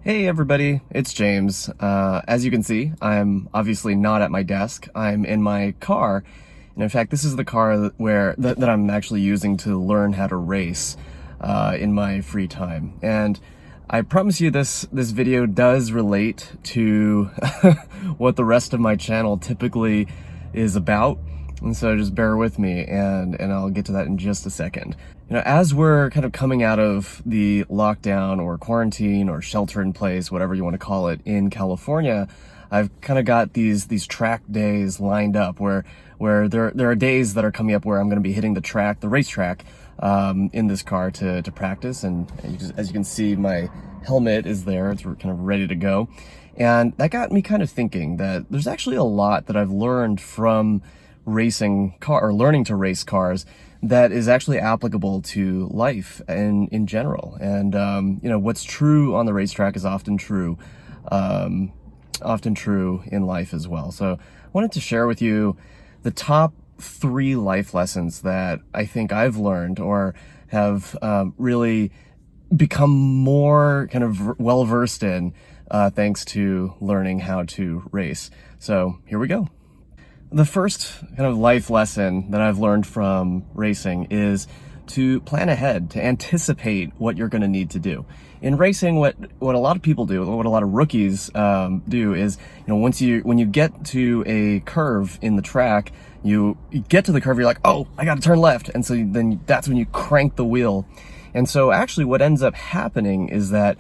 Hey everybody, it's James. As you can see, I'm obviously not at my desk. I'm in my car, and in fact, this is the car that I'm actually using to learn how to race in my free time. And I promise you, this video does relate to what the rest of my channel typically is about. And so just bear with me, and I'll get to that in just a second. You know, as we're kind of coming out of the lockdown or quarantine or shelter in place, whatever you want to call it, in California, I've kind of got these track days lined up where there are days that are coming up where I'm going to be hitting the racetrack in this car to practice. And as you can see, my helmet is there. It's kind of ready to go. And that got me kind of thinking that there's actually a lot that I've learned from learning to race cars that is actually applicable to life and in general. And you know, what's true on the racetrack is often true in life as well. So I wanted to share with you the top 3 life lessons that I think I've learned or have really become more kind of well-versed in thanks to learning how to race. So here we go. The first kind of life lesson that I've learned from racing is to plan ahead, to anticipate what you're going to need to do. In racing, what a lot of people do, what a lot of rookies do is, you know, when you get to a curve in the track, you get to the curve, you're like, oh, I got to turn left, and so then that's when you crank the wheel. And so actually, what ends up happening is that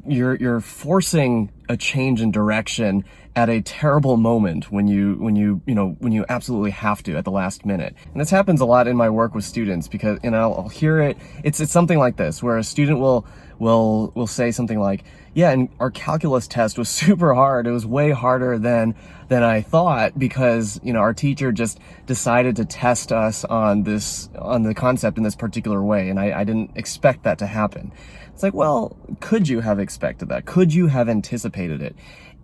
you're forcing a change in direction at a terrible moment when you absolutely have to at the last minute. And this happens a lot in my work with students, because, you know, I'll hear it. It's something like this, where a student will say something like, yeah, and our calculus test was super hard. It was way harder than I thought, because, you know, our teacher just decided to test us on the concept in this particular way, and I didn't expect that to happen. It's like, well, could you have expected that? Could you have anticipated it?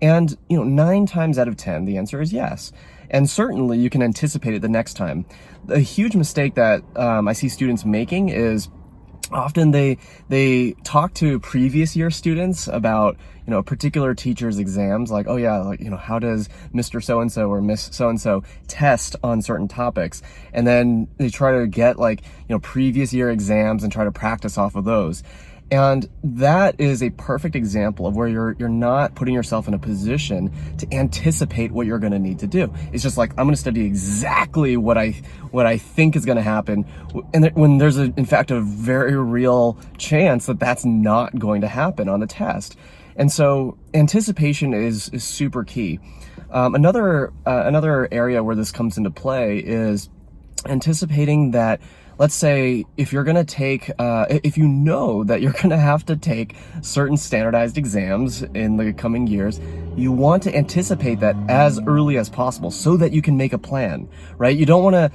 And, you know, 9 times out of 10, the answer is yes. And certainly you can anticipate it the next time. A huge mistake that I see students making is often they talk to previous year students about, you know, a particular teacher's exams, like, oh yeah, like, you know, how does Mr. So-and-so or Miss So-and-so test on certain topics? And then they try to get, like, you know, previous year exams and try to practice off of those. And that is a perfect example of where you're not putting yourself in a position to anticipate what you're going to need to do. It's just like, I'm going to study exactly what I think is going to happen, and when there's in fact a very real chance that that's not going to happen on the test. And so anticipation is super key. Another area where this comes into play is anticipating that, let's say, if you're going to take, if you know that you're going to have to take certain standardized exams in the coming years, you want to anticipate that as early as possible so that you can make a plan, right? You don't want to,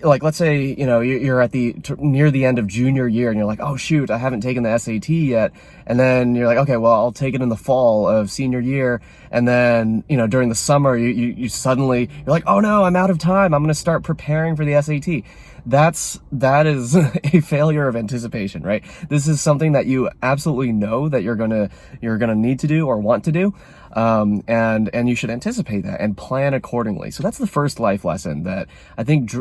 like, let's say, you know, you're at near the end of junior year and you're like, oh shoot, I haven't taken the SAT yet. And then you're like, okay, well, I'll take it in the fall of senior year. And then, you know, during the summer, you suddenly, you're like, oh no, I'm out of time. I'm going to start preparing for the SAT. That is a failure of anticipation, right? This is something that you absolutely know that you're gonna need to do or want to do, and you should anticipate that and plan accordingly. So that's the first life lesson that I think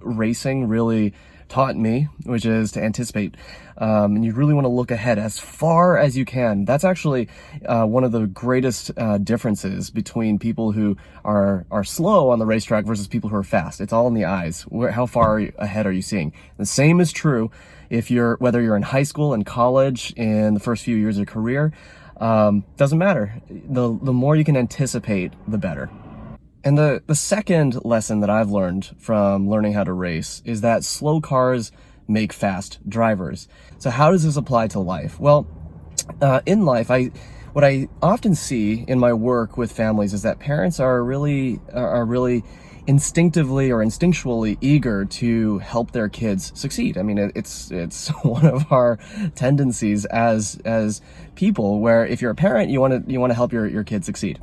racing really taught me, which is to anticipate, and you really want to look ahead as far as you can. That's actually one of the greatest differences between people who are slow on the racetrack versus people who are fast. It's all in the eyes. How far ahead are you seeing? The same is true whether you're in high school and college in the first few years of your career. Doesn't matter. The more you can anticipate, the better. And the second lesson that I've learned from learning how to race is that slow cars make fast drivers. So how does this apply to life? Well, in life, what I often see in my work with families is that parents are really instinctively or instinctually eager to help their kids succeed. I mean, it's one of our tendencies as people, where if you're a parent, you want to help your kids succeed.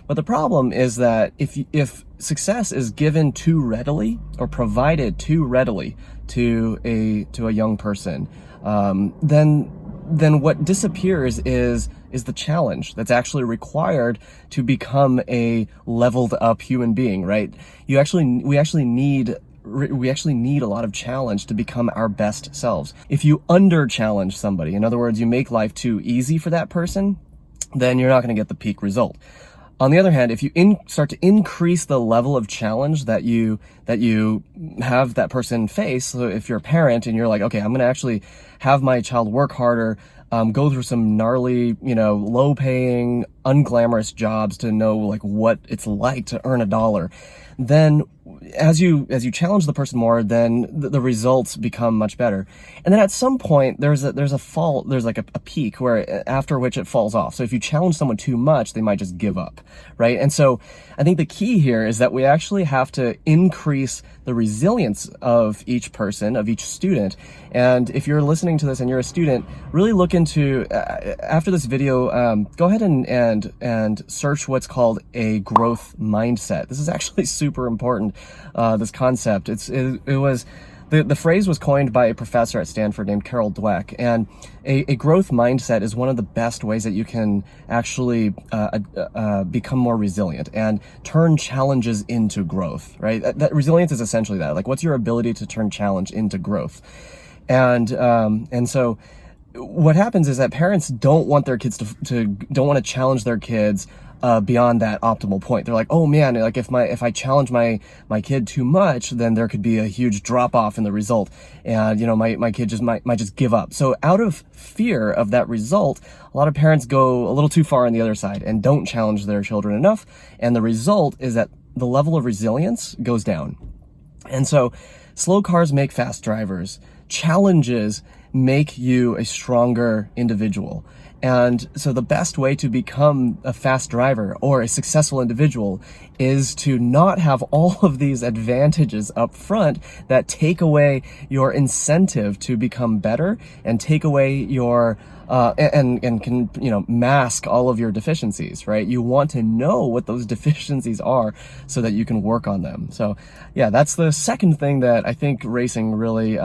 But the problem is that if success is given too readily or provided too readily to a young person, then then what disappears is the challenge that's actually required to become a leveled up human being, right? We actually need a lot of challenge to become our best selves. If you under challenge somebody, in other words, you make life too easy for that person, then you're not going to get the peak result. On the other hand, if you start to increase the level of challenge that you have that person face, so if you're a parent and you're like, okay, I'm going to actually have my child work harder, go through some gnarly, low-paying, unglamorous jobs to know like what it's like to earn $1, then as you challenge the person more, then the results become much better. And then at some point there's like a peak where after which it falls off. So if you challenge someone too much, they might just give up, right? And so I think the key here is that we actually have to increase the resilience of each person, of each student. And if you're listening to this and you're a student, really look into, after this video, go ahead and search what's called a growth mindset. This is actually super important, this concept. The phrase was coined by a professor at Stanford named Dweck, and a growth mindset is one of the best ways that you can actually become more resilient and turn challenges into growth, right? That resilience is essentially that. Like, what's your ability to turn challenge into growth? And so what happens is that parents don't want their kids don't want to challenge their kids beyond that optimal point. They're like, oh man, like if I challenge my kid too much, then there could be a huge drop off in the result, and my kid just might just give up. So out of fear of that result, a lot of parents go a little too far on the other side and don't challenge their children enough, and the result is that the level of resilience goes down. And so slow cars make fast drivers. Challenges make you a stronger individual. And so the best way to become a fast driver or a successful individual is to not have all of these advantages up front that take away your incentive to become better and take away your and can mask all of your deficiencies, right? You want to know what those deficiencies are so that you can work on them. So yeah, that's the second thing that I think racing really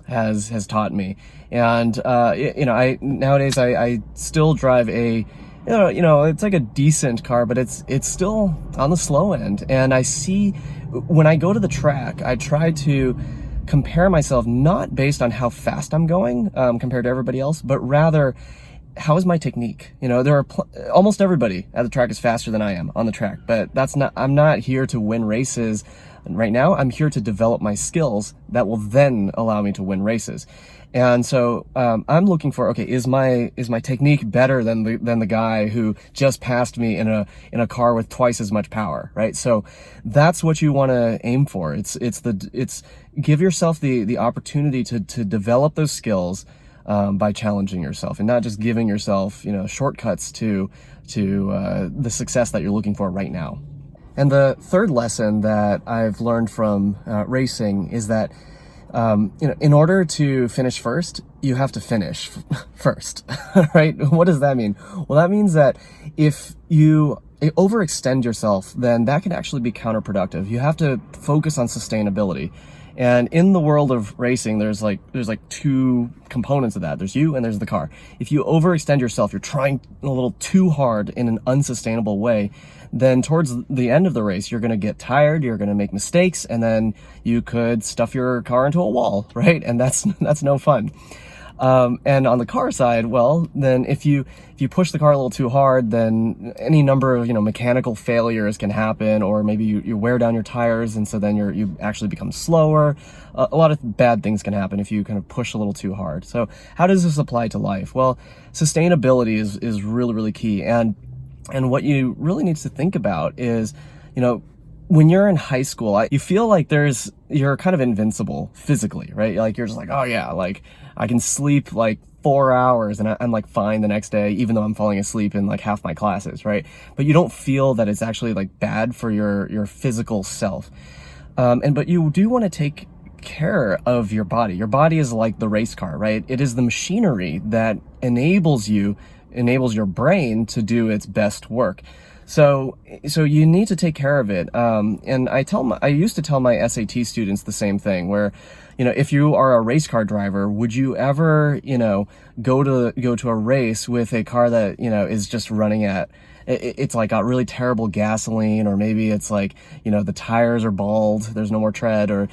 has taught me. And I nowadays I still drive a it's like a decent car, but it's still on the slow end. And I see when I go to the track, I try to compare myself not based on how fast I'm going compared to everybody else, but rather how is my technique. There are almost everybody at the track is faster than I am on the track, but I'm not here to win races right now. I'm here to develop my skills that will then allow me to win races. And so I'm looking for, okay, is my technique better than the guy who just passed me in a car with twice as much power, right? So that's what you want to aim for. It's give yourself the opportunity to develop those skills by challenging yourself and not just giving yourself shortcuts to the success that you're looking for right now. And the third lesson that I've learned from racing is that in order to finish first, you have to finish first, right? What does that mean? Well, that means that if you overextend yourself, then that can actually be counterproductive. You have to focus on sustainability. And in the world of racing, there's like two components of that. There's you and there's the car. If you overextend yourself, you're trying a little too hard in an unsustainable way, then towards the end of the race, you're going to get tired, you're going to make mistakes, and then you could stuff your car into a wall, right? And that's no fun. And on the car side, well, then if you push the car a little too hard, then any number of, mechanical failures can happen, or maybe you wear down your tires, and so then you actually become slower. A lot of bad things can happen if you kind of push a little too hard. So how does this apply to life? Well, sustainability is really, really key. And what you really need to think about is, when you're in high school, you feel like you're kind of invincible physically, right? Like you're just like, oh yeah, like I can sleep like 4 hours and I'm like fine the next day, even though I'm falling asleep in like half my classes, right? But you don't feel that it's actually like bad for your physical self. But you do want to take care of your body. Your body is like the race car, right? It is the machinery that enables your brain to do its best work. So you need to take care of it. And I used to tell my SAT students the same thing, where, if you are a race car driver, would you ever, go to a race with a car that, is just running at, it's like got really terrible gasoline, or maybe it's like, the tires are bald, there's no more tread, or,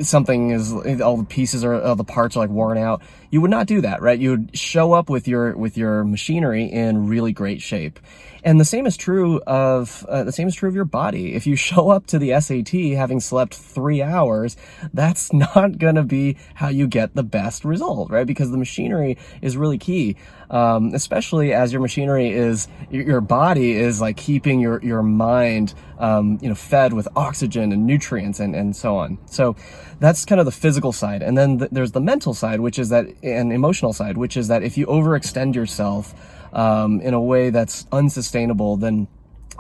something is, all the pieces of the parts are like worn out. You would not do that, right? You would show up with your machinery in really great shape. And the same is true of your body. If you show up to the SAT having slept 3 hours, that's not going to be how you get the best result, right? Because the machinery is really key, especially as your machinery is, your body is like keeping your mind, fed with oxygen and nutrients and so on. So that's kind of the physical side. And then there's the mental side, which is that, and emotional side, which is that if you overextend yourself, in a way that's unsustainable, then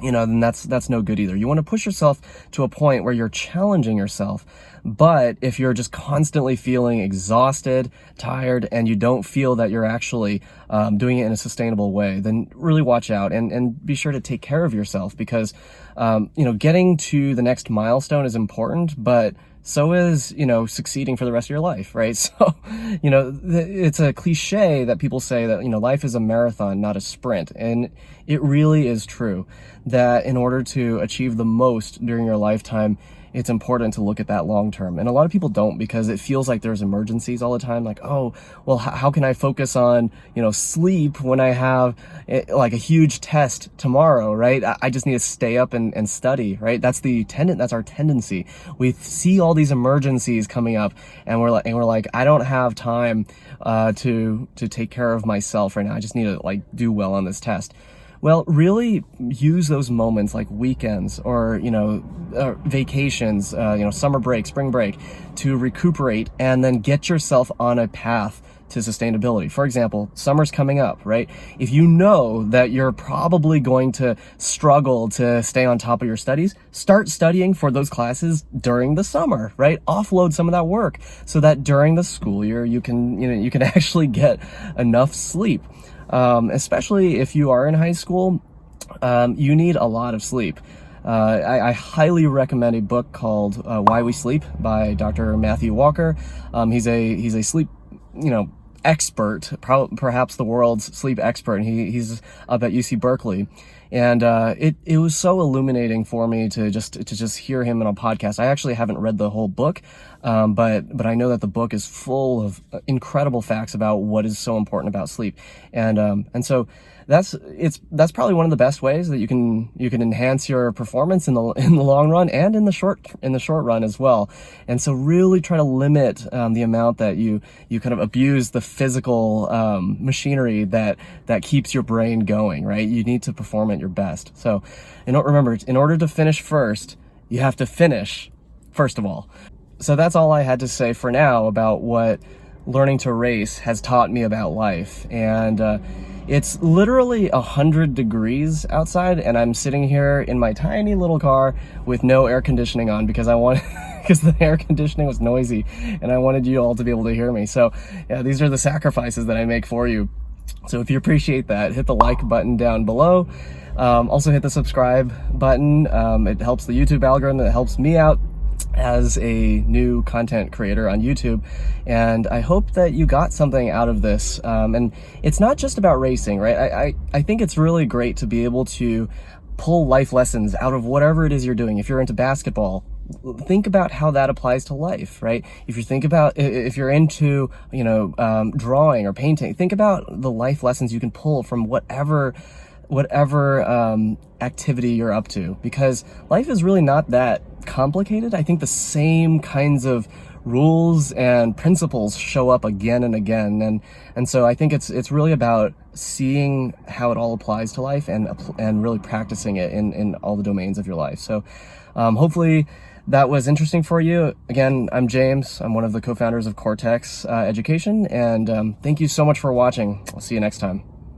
that's no good either. You want to push yourself to a point where you're challenging yourself. But if you're just constantly feeling exhausted, tired, and you don't feel that you're actually doing it in a sustainable way, then really watch out and be sure to take care of yourself, because getting to the next milestone is important, but so is, succeeding for the rest of your life, right? So, it's a cliche that people say that, life is a marathon, not a sprint. And it really is true that in order to achieve the most during your lifetime, it's important to look at that long term. And a lot of people don't, because it feels like there's emergencies all the time. Like, oh, well, how can I focus on, sleep when I have like a huge test tomorrow, right? I just need to stay up and study, right? That's our tendency. We see all these emergencies coming up, and we're like, I don't have time to take care of myself right now. I just need to like do well on this test. Well, really use those moments like weekends or, vacations, summer break, spring break, to recuperate and then get yourself on a path to sustainability. For example, summer's coming up, right? If you know that you're probably going to struggle to stay on top of your studies, start studying for those classes during the summer, right? Offload some of that work so that during the school year, you can actually get enough sleep. Especially if you are in high school, you need a lot of sleep. I highly recommend a book called Why We Sleep by Dr. Matthew Walker. He's a sleep, expert, perhaps the world's sleep expert, and he's up at UC Berkeley. And it was so illuminating for me to just hear him in a podcast. I actually haven't read the whole book, but I know that the book is full of incredible facts about what is so important about sleep. And so that's probably one of the best ways that you can enhance your performance in the long run and in the short run as well. And so really try to limit the amount that you kind of abuse the physical machinery that keeps your brain going, right? You need to perform at your best. So remember, in order to finish first, you have to finish first of all. So that's all I had to say for now about what learning to race has taught me about life. And it's literally 100 degrees outside, and I'm sitting here in my tiny little car with no air conditioning on because because the air conditioning was noisy and I wanted you all to be able to hear me. So yeah, these are the sacrifices that I make for you. So if you appreciate that, hit the like button down below. Also hit the subscribe button. It helps the YouTube algorithm. It helps me out as a new content creator on YouTube. And I hope that you got something out of this. And it's not just about racing, right? I think it's really great to be able to pull life lessons out of whatever it is you're doing. If you're into basketball, think about how that applies to life, right? If you're into, drawing or painting, think about the life lessons you can pull from whatever activity you're up to, because life is really not that complicated. I think the same kinds of rules and principles show up again and again, and so I think it's really about seeing how it all applies to life and really practicing it in all the domains of your life. So hopefully that was interesting for you. Again, I'm James. I'm one of the co-founders of Cortex Education, and thank you so much for watching. I'll see you next time.